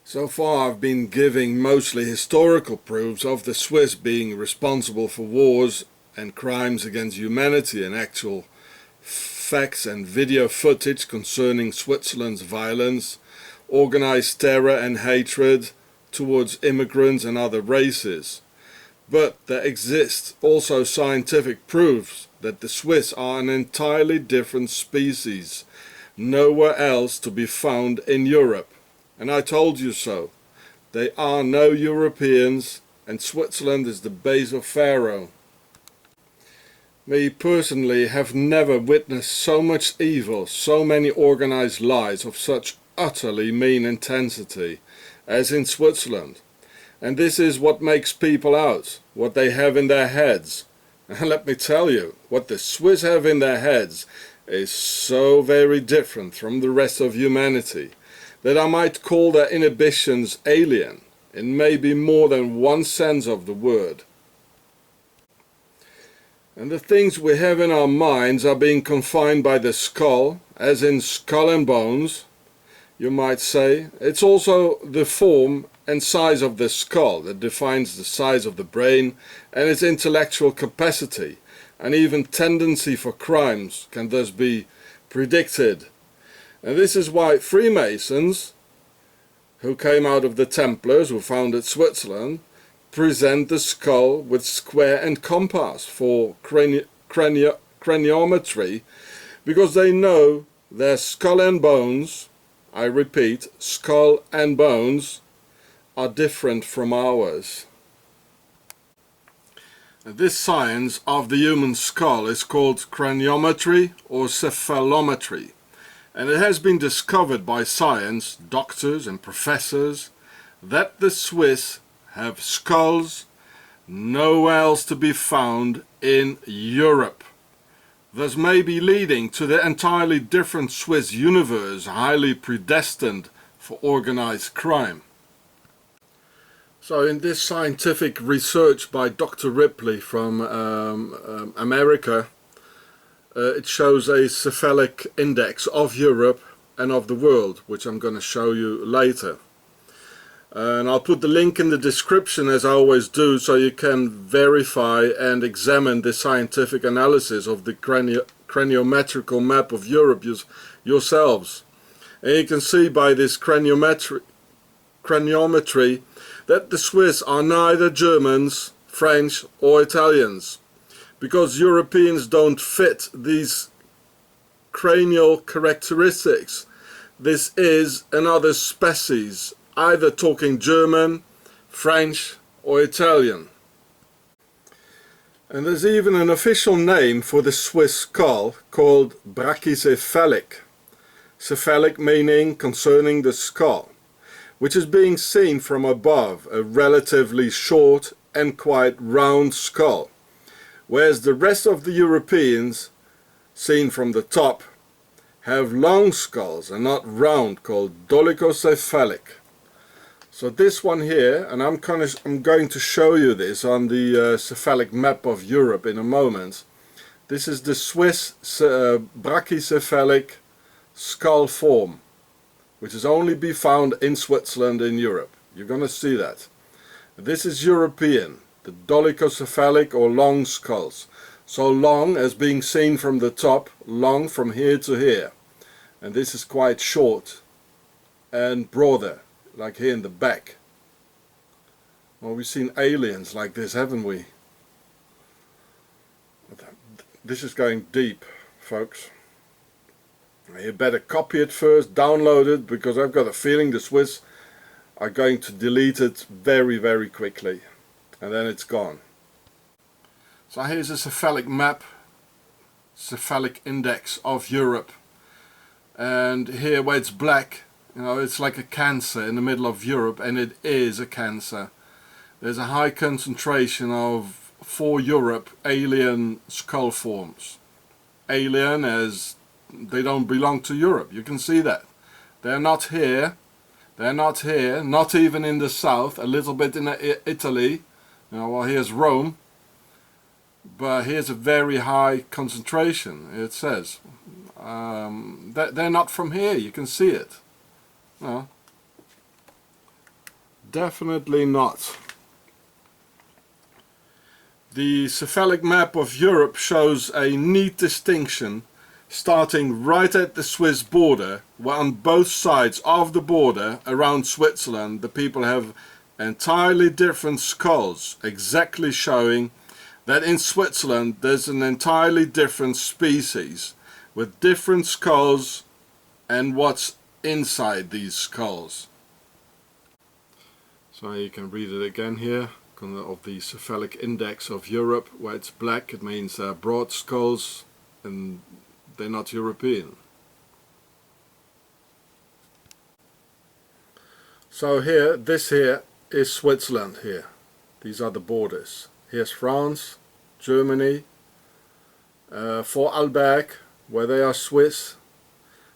So far I've been giving mostly historical proofs of the Swiss being responsible for wars and crimes against humanity, and actual facts and video footage concerning Switzerland's violence, organized terror and hatred towards immigrants and other races. But there exists also scientific proofs that the Swiss are an entirely different species, nowhere else to be found in Europe. And I told you so. They are no Europeans, and Switzerland is the base of Pharaoh. Me personally have never witnessed so much evil, so many organized lies of such utterly mean intensity as in Switzerland. And this is what makes people out, what they have in their heads. And let me tell you, what the Swiss have in their heads is so very different from the rest of humanity, that I might call their inhibitions alien, in maybe more than one sense of the word. And the things we have in our minds are being confined by the skull, as in skull and bones, you might say. It's also the form and size of the skull that defines the size of the brain and its intellectual capacity, and even tendency for crimes can thus be predicted. And this is why Freemasons, who came out of the Templars who founded Switzerland, present the skull with square and compass for craniometry, because they know their skull and bones, I repeat, skull and bones, are different from ours. This science of the human skull is called craniometry or cephalometry. And it has been discovered by science, doctors and professors, that the Swiss have skulls nowhere else to be found in Europe, thus maybe leading to the entirely different Swiss universe, highly predestined for organized crime. So in this scientific research by Dr. Ripley from America, it shows a cephalic index of Europe and of the world, which I'm going to show you later. And I'll put the link in the description, as I always do, so you can verify and examine the scientific analysis of the craniometrical map of Europe yourselves. And you can see by this craniometry that the Swiss are neither Germans, French or Italians, because Europeans don't fit these cranial characteristics. This is another species, either talking German, French or Italian. And there's even an official name for the Swiss skull called Brachycephalic. Cephalic meaning concerning the skull, which is being seen from above, a relatively short and quite round skull, whereas the rest of the Europeans, seen from the top, have long skulls and not round, called dolichocephalic. So this one here, and I'm going to show you this on the cephalic map of Europe in a moment. This is the Swiss brachycephalic skull form, which is only be found in Switzerland in Europe. You're going to see that. This is European, the dolichocephalic or long skulls. So long as being seen from the top, long from here to here. And this is quite short and broader, like here in the back. Well, we've seen aliens like this, haven't we? This is going deep, folks. You better copy it first, download it, because I've got a feeling the Swiss are going to delete it very, very quickly. And then it's gone. So here's a cephalic map, cephalic index of Europe. And here where it's black, you know, it's like a cancer in the middle of Europe, and it is a cancer. There's a high concentration of, for Europe, alien skull forms. Alien as they don't belong to Europe. You can see that. They're not here. They're not here. Not even in the south. A little bit in Italy. You know, well, here's Rome. But here's a very high concentration. It says they're not from here. You can see it. You know, definitely not. The cephalic map of Europe shows a neat distinction starting right at the Swiss border, where on both sides of the border around Switzerland the people have entirely different skulls, exactly showing that in Switzerland there's an entirely different species with different skulls and what's inside these skulls. So you can read it again here of the cephalic index of Europe, where it's black, it means broad skulls and they're not European. So here, this here is Switzerland here. These are the borders. Here's France, Germany, Vorarlberg, where they are Swiss.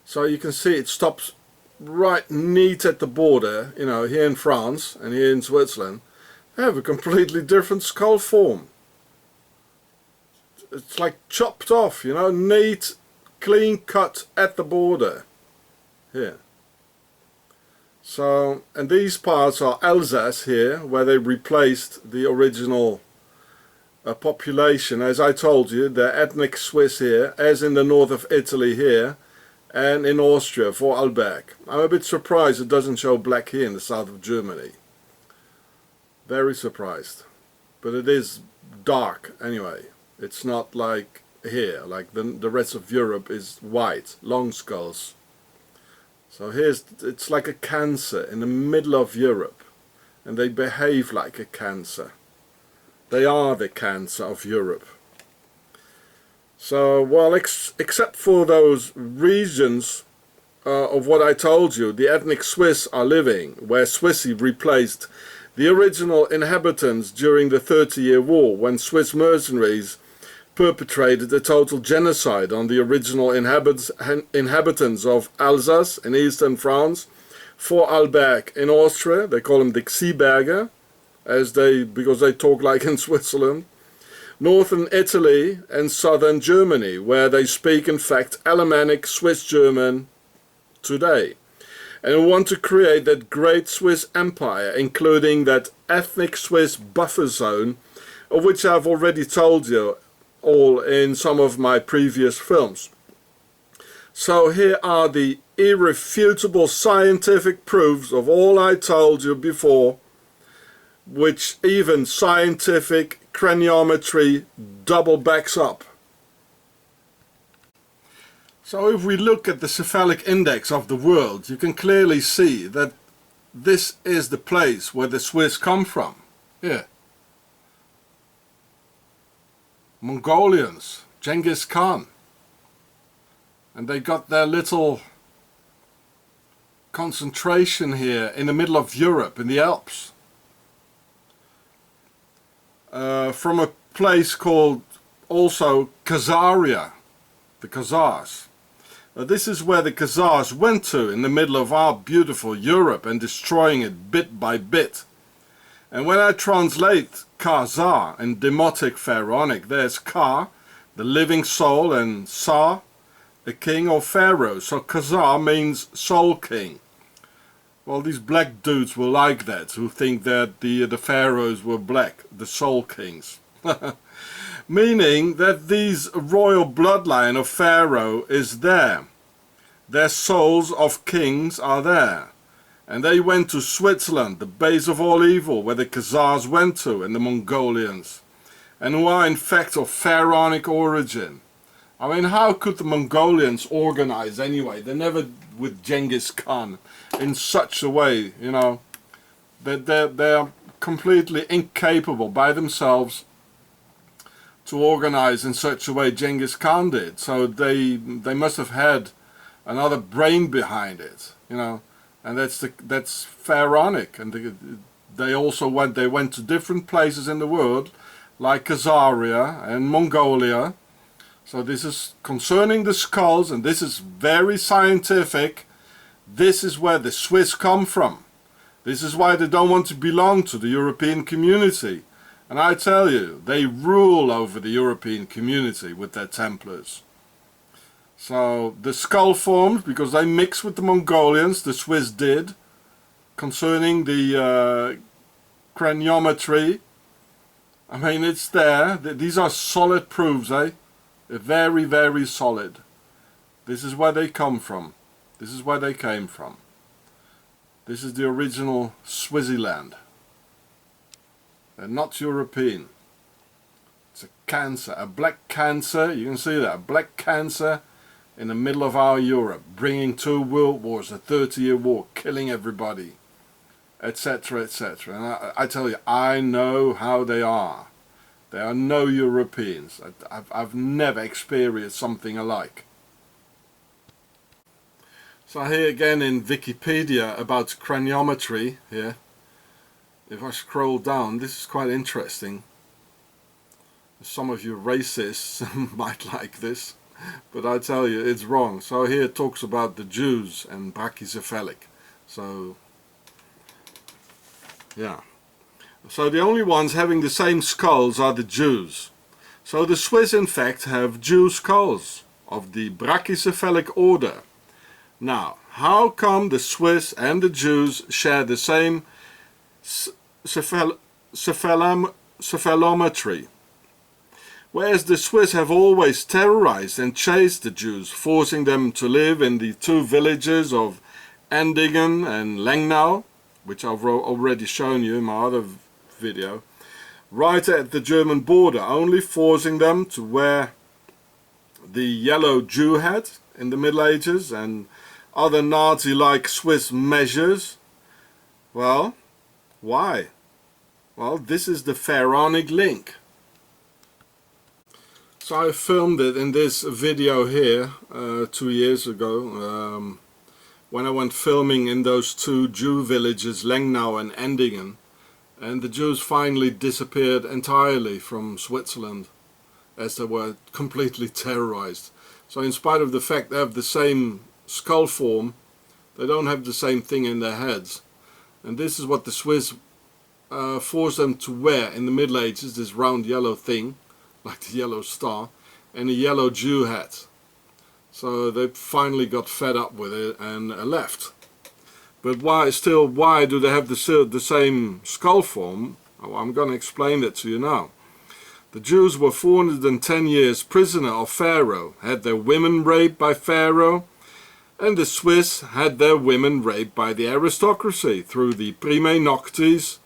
So you can see it stops right neat at the border, you know, here in France and here in Switzerland. They have a completely different skull form. It's like chopped off, you know, neat, clean cut at the border here. So, and these parts are Alsace here, where they replaced the original population. As I told you, they're ethnic Swiss here, as in the north of Italy here, and in Austria, Vorarlberg. I'm a bit surprised it doesn't show black here in the south of Germany. Very surprised. But it is dark anyway. It's not like here, like the rest of Europe is white, long skulls. So here's, it's like a cancer in the middle of Europe, and they behave like a cancer. They are the cancer of Europe. So, well, except for those regions of what I told you, the ethnic Swiss are living, where Swissy replaced the original inhabitants during the 30-Year War, when Swiss mercenaries perpetrated a total genocide on the original inhabitants of Alsace in eastern France, Vorarlberg in Austria, they call them the Xieberger, because they talk like in Switzerland, northern Italy and southern Germany, where they speak in fact Alemannic Swiss German today, and want to create that great Swiss empire, including that ethnic Swiss buffer zone, of which I've already told you all in some of my previous films. So here are the irrefutable scientific proofs of all I told you before, which even scientific craniometry double backs up. So if we look at the cephalic index of the world, you can clearly see that this is the place where the Swiss come from. Here. Mongolians, Genghis Khan. And they got their little concentration here in the middle of Europe, in the Alps. From a place called also Khazaria, the Khazars. This is where the Khazars went to in the middle of our beautiful Europe and destroying it bit by bit. And when I translate Khazar in Demotic Pharaonic, there's Ka, the living soul, and Sa, the king or pharaoh. So Khazar means soul king. Well, these black dudes will like that, who think that the pharaohs were black, the soul kings. Meaning that these royal bloodline of pharaoh is there. Their souls of kings are there. And they went to Switzerland, the base of all evil, where the Khazars went to, and the Mongolians, and who are in fact of pharaonic origin. I mean, how could the Mongolians organize anyway? They never with Genghis Khan in such a way, you know, that they're completely incapable by themselves to organize in such a way Genghis Khan did. So they must have had another brain behind it, you know, and that's pharaonic. And they also went to different places in the world, like Khazaria and Mongolia. So this is concerning the skulls, and this is very scientific. This is where the Swiss come from. This is why they don't want to belong to the European community. And I tell you, they rule over the European community with their Templars. So the skull formed because they mixed with the Mongolians, the Swiss did, concerning the craniometry. I mean, it's there. These are solid proofs, eh? They're very, very solid. This is where they come from. This is where they came from. This is the original Swaziland. They're not European. It's a cancer, a black cancer. You can see that, a black cancer in the middle of our Europe, bringing 2 world wars, a 30-year war, killing everybody, etc., etc. And I tell you, I know how they are. They are no Europeans. I've never experienced something alike. So here again in Wikipedia about craniometry here. If I scroll down, this is quite interesting. Some of you racists might like this, but I tell you it's wrong. So here it talks about the Jews and Brachycephalic. So yeah. So the only ones having the same skulls are the Jews. So the Swiss in fact have Jew skulls of the Brachycephalic order. Now, how come the Swiss and the Jews share the same cephalometry? Whereas the Swiss have always terrorized and chased the Jews, forcing them to live in the 2 villages of Endingen and Lengnau, which I've already shown you in my other video, right at the German border, only forcing them to wear the yellow Jew hat in the Middle Ages and other Nazi-like Swiss measures. Well, why? Well, this is the pharaonic link. So I filmed it in this video here 2 years ago when I went filming in those 2 Jew villages, Lengnau and Endingen, and the Jews finally disappeared entirely from Switzerland as they were completely terrorized. So in spite of the fact they have the same skull form, they don't have the same thing in their heads. And this is what the Swiss forced them to wear in the Middle Ages, this round yellow thing, like the yellow star, and a yellow Jew hat. So they finally got fed up with it and left. But why do they have the same skull form? Oh, I'm going to explain that to you now. The Jews were 410 years prisoner of Pharaoh, had their women raped by Pharaoh, and the Swiss had their women raped by the aristocracy through the prime noctis,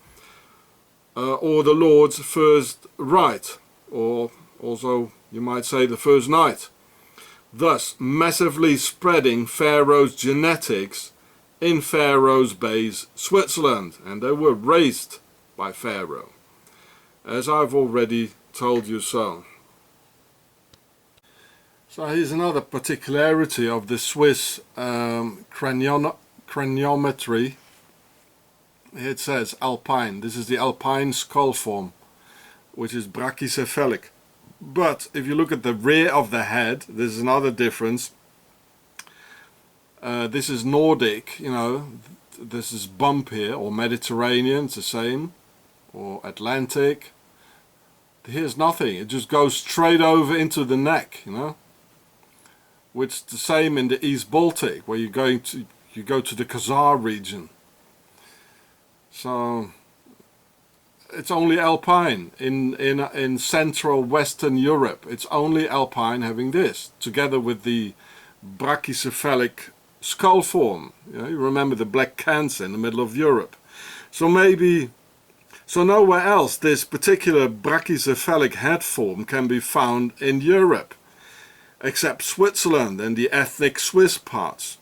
or the Lord's first rite, or also you might say the first night, thus massively spreading Pharaoh's genetics in Pharaoh's base, Switzerland, and they were raised by Pharaoh, as I've already told you so. So here's another particularity of the Swiss craniometry. It says alpine. This is the alpine skull form, which is brachycephalic. But if you look at the rear of the head, there's another difference. This is Nordic, you know, this is bump here, or Mediterranean, it's the same, or Atlantic. Here's nothing, it just goes straight over into the neck, you know. Which is the same in the East Baltic, where you go to the Khazar region. So it's only alpine in Central Western Europe. It's only alpine having this, together with the brachycephalic skull form. You know, you remember the black cancer in the middle of Europe. So nowhere else this particular brachycephalic head form can be found in Europe, except Switzerland and the ethnic Swiss parts.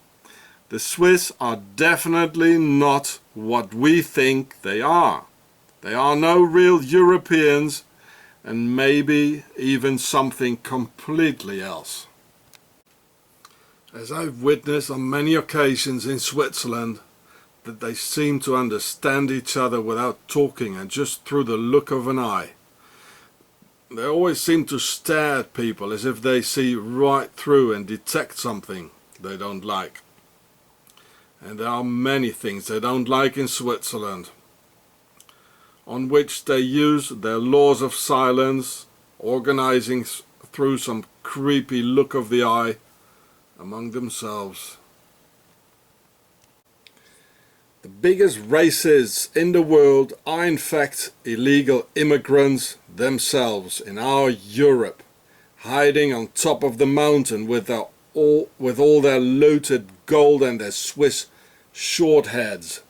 The Swiss are definitely not what we think they are. They are no real Europeans, and maybe even something completely else. As I've witnessed on many occasions in Switzerland, that they seem to understand each other without talking and just through the look of an eye. They always seem to stare at people as if they see right through and detect something they don't like. And there are many things they don't like in Switzerland, on which they use their laws of silence, organizing through some creepy look of the eye among themselves. The biggest racists in the world are in fact illegal immigrants themselves in our Europe, hiding on top of the mountain with all their looted gold and their Swiss short heads.